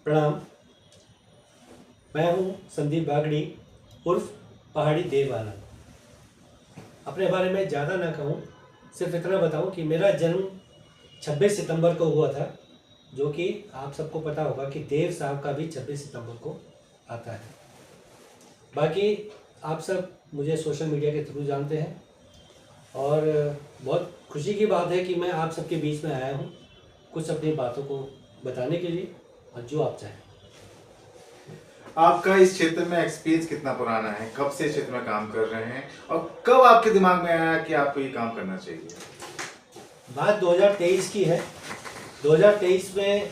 प्रणाम। मैं हूं संदीप बागड़ी उर्फ पहाड़ी देव आनंद। अपने बारे में ज़्यादा ना कहूं, सिर्फ इतना बताऊं कि मेरा जन्म 26 सितंबर को हुआ था, जो कि आप सबको पता होगा कि देव साहब का भी 26 सितंबर को आता है। बाकी आप सब मुझे सोशल मीडिया के थ्रू जानते हैं और बहुत खुशी की बात है कि मैं आप सबके बीच में आया हूं कुछ अपनी बातों को बताने के लिए, और जो आप चाहें। आपका इस क्षेत्र में एक्सपीरियंस कितना पुराना है? कब से इस क्षेत्र में काम कर रहे हैं और कब आपके दिमाग में आया कि आपको ये काम करना चाहिए? बात 2023 की है। 2023 में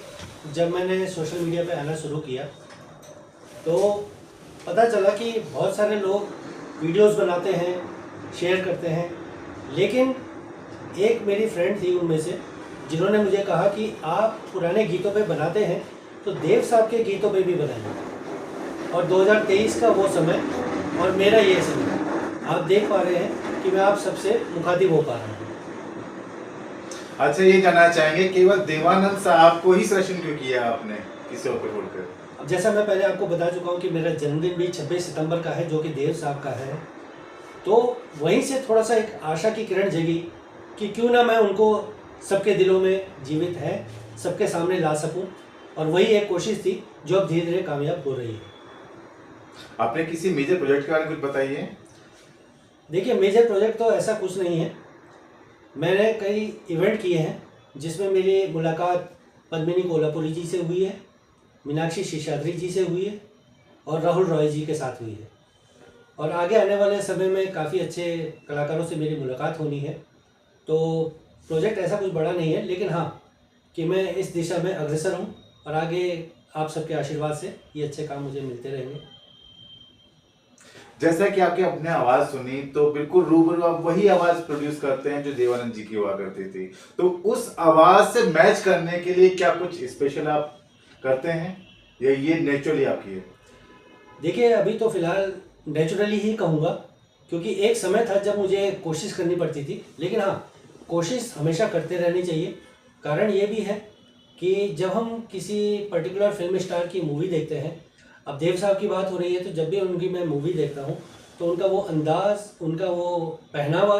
जब मैंने सोशल मीडिया पे आना शुरू किया तो पता चला कि बहुत सारे लोग वीडियोस बनाते हैं, शेयर करते हैं, लेकिन एक मेरी फ्रेंड थी उनमें से जिन्होंने मुझे कहा कि आप पुराने गीतों पे बनाते हैं तो देव साहब के गीतों पे भी बनाइए। और 2023 का वो समय और मेरा ये समय, आप देख पा रहे हैं कि मैं आप सबसे मुखातिब हो पा रहा हूँ। अच्छा, ये जानना चाहेंगे केवल देवानंद साहब को ही सिलेक्शन क्यों किया आपने किसी और को छोड़कर? अब जैसा मैं पहले आपको बता चुका हूँ कि मेरा जन्मदिन भी 26 सितंबर का है, जो कि देव साहब का है, तो वहीं से थोड़ा सा एक आशा की किरण जगी कि क्यों ना मैं उनको सबके दिलों में जीवित है सबके सामने ला सकूं। और वही एक कोशिश थी जो अब धीरे धीरे कामयाब हो रही है। आपने किसी मेजर प्रोजेक्ट के बारे में कुछ बताइए। देखिए, मेजर प्रोजेक्ट तो ऐसा कुछ नहीं है। मैंने कई इवेंट किए हैं जिसमें मेरी मुलाकात पद्मिनी कोल्हापुरी जी से हुई है, मीनाक्षी शेषाद्री जी से हुई है और राहुल रॉय जी के साथ हुई है। और आगे आने वाले समय में काफ़ी अच्छे कलाकारों से मेरी मुलाकात होनी है। तो प्रोजेक्ट ऐसा कुछ बड़ा नहीं है, लेकिन हाँ कि मैं इस दिशा में अग्रसर हूँ और आगे आप सबके आशीर्वाद से ये अच्छे काम मुझे मिलते रहेंगे। जैसा कि आपकी अपने आवाज सुनी तो बिल्कुल रूबरू आप वही आवाज प्रोड्यूस करते हैं जो देवानंद जी की हुआ करती थी, तो उस आवाज से मैच करने के लिए क्या कुछ स्पेशल आप करते हैं या ये नेचुरली आपकी है? देखिए, अभी तो फ़िलहाल नेचुरली ही कहूँगा, क्योंकि एक समय था जब मुझे कोशिश करनी पड़ती थी, लेकिन हाँ, कोशिश हमेशा करते रहनी चाहिए। कारण ये भी है कि जब हम किसी पर्टिकुलर फिल्म स्टार की मूवी देखते हैं, अब देव साहब की बात हो रही है, तो जब भी उनकी मैं मूवी देखता हूँ तो उनका वो अंदाज़, उनका वो पहनावा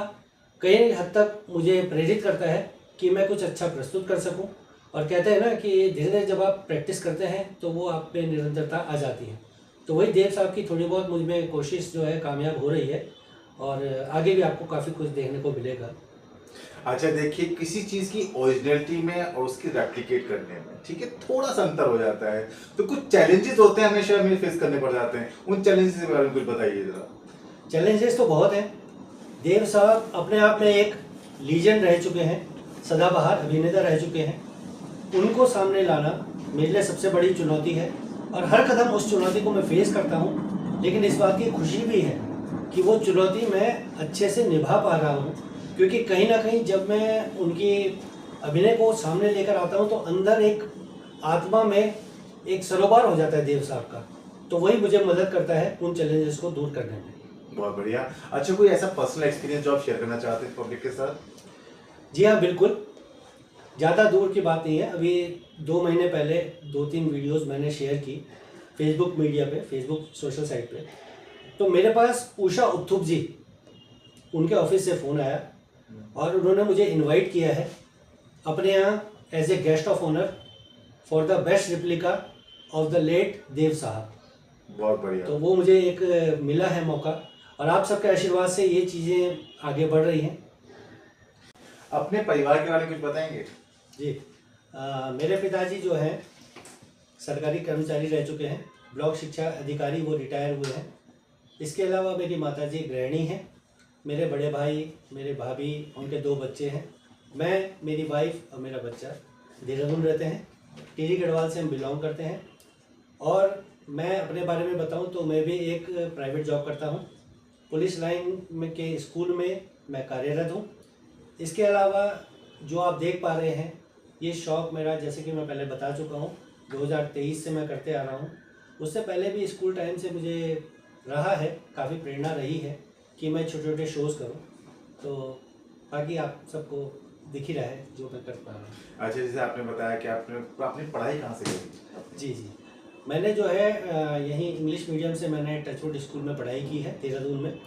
कई हद तक मुझे प्रेरित करता है कि मैं कुछ अच्छा प्रस्तुत कर सकूँ। और कहते हैं ना कि धीरे धीरे जब आप प्रैक्टिस करते हैं तो वो आप पे निरंतरता आ जाती है। तो वही देव साहब की थोड़ी बहुत मुझ में कोशिश जो है कामयाब हो रही है, और आगे भी आपको काफ़ी कुछ देखने को मिलेगा। अच्छा, देखिए, किसी चीज की ओरिजिनलिटी में और उसकी रेप्लिकेट करने में, ठीक है, थोड़ा सा अंतर हो जाता है, तो कुछ चैलेंजेस होते हैं, हमेशा हमें फेस करने पड़ जाते हैं। उन चैलेंजेस के बारे में कुछ बताइए जरा। चैलेंजेस तो बहुत हैं। देव साहब अपने आप में एक लीजेंड रह चुके हैं, सदाबहार अभिनेता रह चुके हैं। उनको सामने लाना मेरे लिए सबसे बड़ी चुनौती है और हर कदम उस चुनौती को मैं फेस करता हूँ। लेकिन इस बात की खुशी भी है कि वो चुनौती मैं अच्छे से निभा पा रहा हूँ, क्योंकि कहीं ना कहीं जब मैं उनकी अभिनय को सामने लेकर आता हूँ तो अंदर एक आत्मा में एक सरोवर हो जाता है देव साहब का। तो वही मुझे मदद करता है उन चैलेंजेस को दूर करने में। बहुत बढ़िया। अच्छा, कोई ऐसा पर्सनल एक्सपीरियंस जो आप शेयर करना चाहते हैं पब्लिक के साथ? जी हाँ, बिल्कुल। ज़्यादा दूर की बात नहीं है। अभी 2 महीने पहले 2-3 वीडियोस मैंने शेयर की फेसबुक मीडिया पे, फेसबुक सोशल साइट पे। तो मेरे पास उषा उत्थुप जी, उनके ऑफिस से फ़ोन आया और उन्होंने मुझे इनवाइट किया है अपने यहाँ as a guest of honour for the best replica of the late Dev Sahab. बहुत बढ़िया। तो वो मुझे एक मिला है मौका, और आप सबके आशीर्वाद से ये चीज़ें आगे बढ़ रही हैं। अपने परिवार के बारे में कुछ बताएंगे? जी, मेरे पिताजी जो हैं सरकारी कर्मचारी रह चुके हैं, ब्लॉक शिक्षा अधिकारी वो रिटायर हुए हैं। इसके अलावा मेरी माताजी गृहिणी हैं। मेरे बड़े भाई, मेरे भाभी, उनके 2 बच्चे हैं। मैं, मेरी वाइफ और मेरा बच्चा देहरादून रहते हैं। टिहरी गढ़वाल से हम बिलोंग करते हैं। और मैं अपने बारे में बताऊं तो मैं भी एक प्राइवेट जॉब करता हूं। पुलिस लाइन में के स्कूल में मैं कार्यरत हूं। इसके अलावा जो आप देख पा रहे हैं, ये शौक़ मेरा, जैसे कि मैं पहले बता चुका हूँ, 2023 से मैं करते आ रहा हूँ। उससे पहले भी स्कूल टाइम से मुझे रहा है, काफ़ी प्रेरणा रही है कि मैं छोटे छोटे शोज़ करूँ। तो बाकी आप सबको दिख ही रहा है जो मैं कर पा रहा हूँ। अच्छा, जैसे आपने बताया कि आपने अपनी पढ़ाई कहाँ से करी? जी जी, मैंने जो है यहीं इंग्लिश मीडियम से मैंने टचवुड स्कूल में पढ़ाई की है देहरादून में।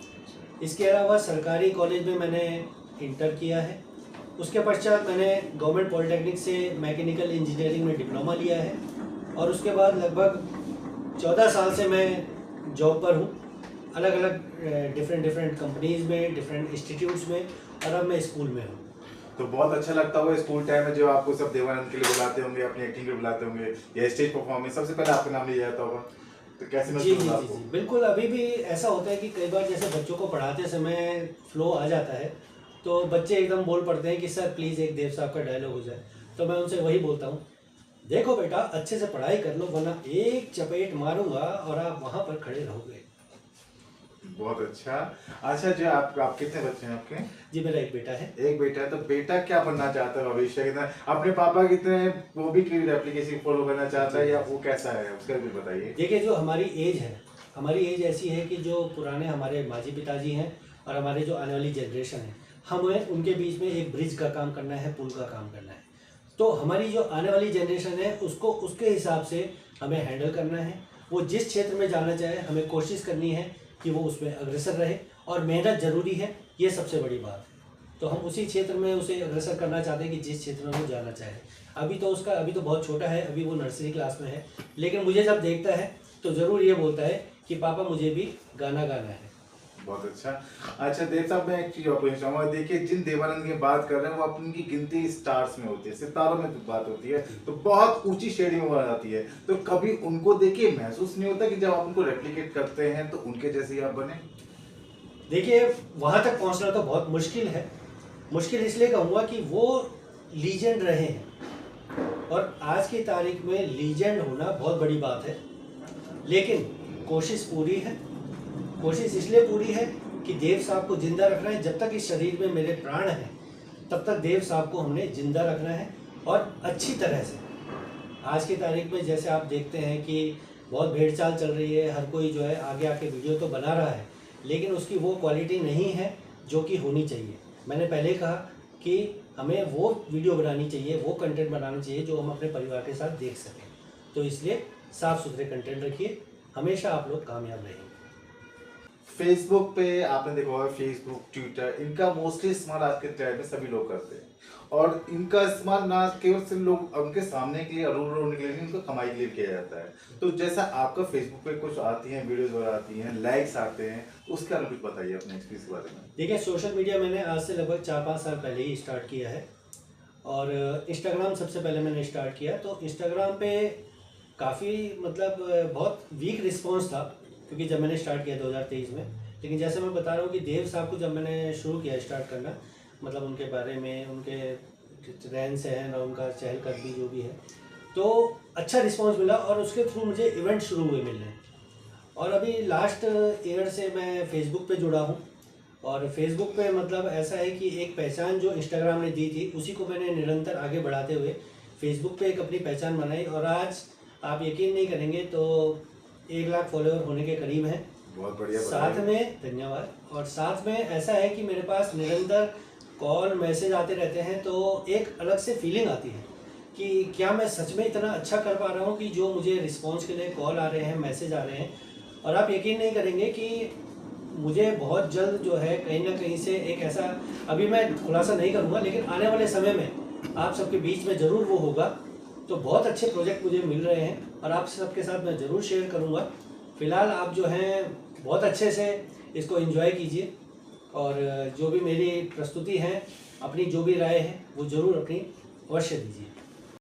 इसके अलावा सरकारी कॉलेज में मैंने इंटर किया है। उसके पश्चात मैंने गवर्नमेंट पॉलिटेक्निक से मैकेनिकल इंजीनियरिंग में डिप्लोमा लिया है और उसके बाद लगभग 14 साल से मैं जॉब पर हूँ, अलग अलग डिफरेंट कंपनीज़ में, डिफरेंट इंस्टीट्यूट्स में, और अब मैं स्कूल में हूँ। तो बहुत अच्छा लगता होगा स्कूल टाइम में जो आपको सब देवानंद के लिए बुलाते होंगे, अपनी एक्टिंग के लिए बुलाते होंगे या स्टेज परफॉर्मेंस, सबसे पहले आपका नाम लिया जाता होगा, तो कैसे जी महसूस जी होता जी आपको? जी बिल्कुल। अभी भी ऐसा होता है कि कई बार जैसे बच्चों को पढ़ाते समय फ्लो आ जाता है तो बच्चे एकदम बोल पड़ते हैं कि सर प्लीज़ एक देव साहब का डायलॉग हो जाए। तो मैं उनसे वही बोलता हूँ, देखो बेटा अच्छे से पढ़ाई कर लो वरना एक चपेट मारूंगा और आप वहाँ पर खड़े रहोगे। बहुत अच्छा। अच्छा, जो आप कितने बच्चे हैं आपके? जी मेरा एक बेटा है। एक बेटा है, तो बेटा क्या बनना चाहता है भविष्य के? अपने पापा कितने, वो भी कोई एप्लीकेशन फॉलो करना चाहता है या वो कैसा है, उसका भी बताइए। देखिए जो हमारी एज है, हमारी एज ऐसी है कि जो पुराने हमारे माजी पिताजी हैं और हमारे जो आने वाली जनरेशन है, हमें उनके बीच में एक ब्रिज का काम करना है, पुल का काम करना है। तो हमारी जो आने वाली जनरेशन है उसको उसके हिसाब से हमें हैंडल करना है। वो जिस क्षेत्र में जाना चाहे हमें कोशिश करनी है कि वो उसमें अग्रसर रहे, और मेहनत ज़रूरी है, ये सबसे बड़ी बात है। तो हम उसी क्षेत्र में उसे अग्रसर करना चाहते हैं कि जिस क्षेत्र में वो जाना चाहे। अभी तो बहुत छोटा है, अभी वो नर्सरी क्लास में है, लेकिन मुझे जब देखता है तो ज़रूर ये बोलता है कि पापा मुझे भी गाना गाना है। बहुत अच्छा। अच्छा देव साहब, मैं एक चीज और पूछना चाहूंगा। देखिए, जिन देवानंद की बात कर रहे हैं वो अपनी की गिनती स्टार्स में होती है, सितारों में बात होती है, तो बहुत ऊंची श्रेणी में आ जाती है। तो कभी उनको देखिए महसूस नहीं होता कि जब आप उनको रेप्लिकेट करते हैं तो उनके जैसे ही आप बने? देखिए वहाँ तक पहुँचना तो बहुत मुश्किल है। मुश्किल इसलिए कहूँगा कि वो लीजेंड रहे हैं और आज की तारीख में लीजेंड होना बहुत बड़ी बात है। लेकिन कोशिश पूरी है। कोशिश इसलिए पूरी है कि देव साहब को जिंदा रखना है। जब तक इस शरीर में मेरे प्राण हैं तब तक देव साहब को हमने जिंदा रखना है, और अच्छी तरह से। आज की तारीख में जैसे आप देखते हैं कि बहुत भेड़चाल चल रही है, हर कोई जो है आगे आके वीडियो तो बना रहा है, लेकिन उसकी वो क्वालिटी नहीं है जो कि होनी चाहिए। मैंने पहले कहा कि हमें वो वीडियो बनानी चाहिए, वो कंटेंट बनाना चाहिए जो हम अपने परिवार के साथ देख सकें। तो इसलिए साफ़ सुथरे कंटेंट रखिए, हमेशा आप लोग कामयाब रहेंगे। फेसबुक पे आपने देखा होगा, फेसबुक, ट्विटर, इनका मोस्टली इस्तेमाल आज के टाइम में सभी लोग करते हैं। और इनका इस्तेमाल ना केवल सिर्फ लोग उनके सामने के लिए, रूल होने के लिए नहीं, उनको कमाई के लिए किया जाता है। तो जैसा आपका फेसबुक पे कुछ आती हैं वीडियोस वगैरह आती हैं, लाइक्स आते हैं, उसका कुछ बताइए अपने एक्सपीरियंस के बारे में। देखिए सोशल मीडिया मैंने आज से लगभग 4-5 साल पहले ही स्टार्ट किया है, और इंस्टाग्राम सबसे पहले मैंने स्टार्ट किया। तो इंस्टाग्राम पे काफ़ी बहुत वीक रिस्पॉन्स था, क्योंकि जब मैंने स्टार्ट किया 2023 में। लेकिन जैसे मैं बता रहा हूँ कि देव साहब को जब मैंने शुरू किया स्टार्ट करना, उनके बारे में, उनके रहन सहन और उनका चहलकदमी जो भी है, तो अच्छा रिस्पांस मिला और उसके थ्रू मुझे इवेंट शुरू हुए मिलने। और अभी लास्ट ईयर से मैं फेसबुक पे जुड़ा हूँ, और फेसबुक पे ऐसा है कि एक पहचान जो इंस्टाग्राम ने दी थी उसी को मैंने निरंतर आगे बढ़ाते हुए फेसबुक पे एक अपनी पहचान बनाई, और आज आप यकीन नहीं करेंगे तो 1 लाख फॉलोअर होने के करीब हैं। बहुत बढ़िया। साथ में धन्यवाद। और साथ में ऐसा है कि मेरे पास निरंतर कॉल मैसेज आते रहते हैं, तो एक अलग से फीलिंग आती है कि क्या मैं सच में इतना अच्छा कर पा रहा हूँ कि जो मुझे रिस्पांस के लिए कॉल आ रहे हैं, मैसेज आ रहे हैं। और आप यकीन नहीं करेंगे कि मुझे बहुत जल्द जो है कहीं ना कहीं से एक ऐसा, अभी मैं खुलासा नहीं करूँगा, लेकिन आने वाले समय में आप सबके बीच में ज़रूर वो होगा। तो बहुत अच्छे प्रोजेक्ट मुझे मिल रहे हैं और आप सबके साथ मैं ज़रूर शेयर करूँगा। फ़िलहाल आप जो हैं बहुत अच्छे से इसको एंजॉय कीजिए, और जो भी मेरी प्रस्तुति है, अपनी जो भी राय है वो ज़रूर अपनी अवश्य दीजिए।